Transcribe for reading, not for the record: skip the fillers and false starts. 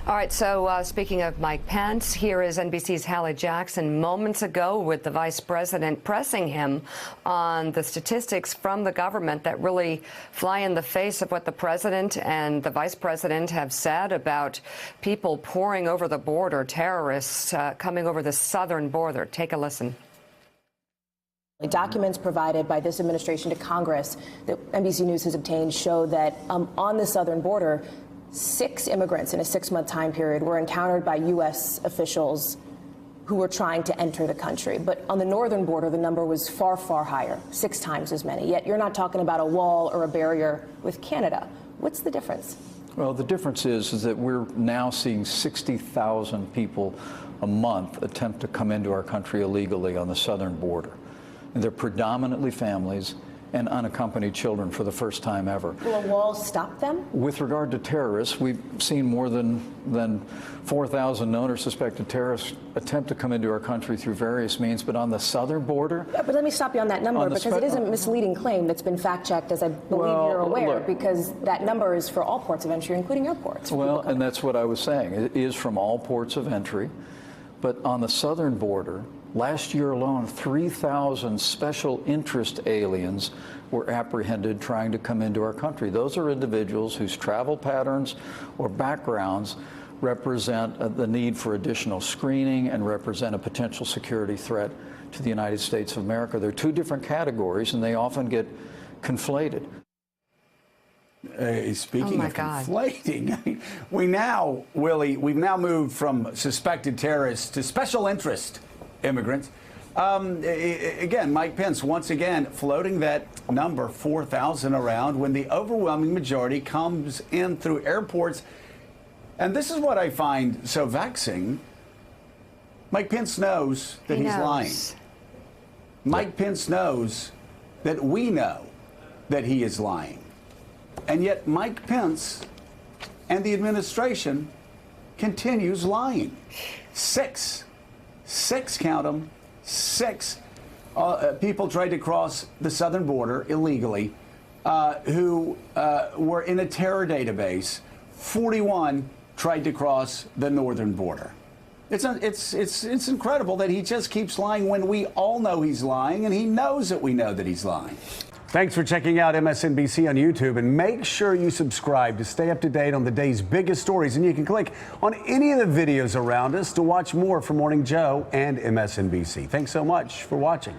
All right, so speaking of Mike Pence, here is NBC's Hallie Jackson moments ago with the vice president pressing him on the statistics from the government that really fly in the face of what the president and the vice president have said about people pouring over the border, terrorists coming over the southern border. Take a listen. Documents provided by this administration to Congress that NBC News has obtained show that on the southern border, 6 immigrants in a 6-month time period were encountered by U.S. officials who were trying to enter the country. But on the northern border, the number was far, far higher, 6 times as many. Yet you're not talking about a wall or a barrier with Canada. What's the difference? Well, the difference is that we're now seeing 60,000 people a month attempt to come into our country illegally on the southern border. And they're predominantly families and unaccompanied children for the first time ever. Will a wall stop them? With regard to terrorists, we've seen more than 4,000 known or suspected terrorists attempt to come into our country through various means, but on the southern border... Yeah, but let me stop you on that number, because it is a misleading claim that's been fact-checked, as I believe you're aware, because that number is for all ports of entry, including airports. Well, and that's what I was saying. It is from all ports of entry, but on the southern border, last year alone, 3,000 special interest aliens were apprehended trying to come into our country. Those are individuals whose travel patterns or backgrounds represent the need for additional screening and represent a potential security threat to the United States of America. They're 2 different categories, and they often get conflated. Speaking of conflating, we've now moved from suspected terrorists to special interest immigrants. Again, Mike Pence, once again, floating that number 4,000 around when the overwhelming majority comes in through airports. And this is what I find so vexing. Mike Pence knows that he's lying. Mike Pence knows that we know that he is lying. And yet Mike Pence and the administration continues lying. 6, count them, 6 people tried to cross the southern border illegally who were in a terror database. 41 tried to cross the northern border. It's incredible that he just keeps lying when we all know he's lying, and he knows that we know that he's lying. Thanks for checking out MSNBC on YouTube, and make sure you subscribe to stay up to date on the day's biggest stories. And you can click on any of the videos around us to watch more from Morning Joe and MSNBC. Thanks so much for watching.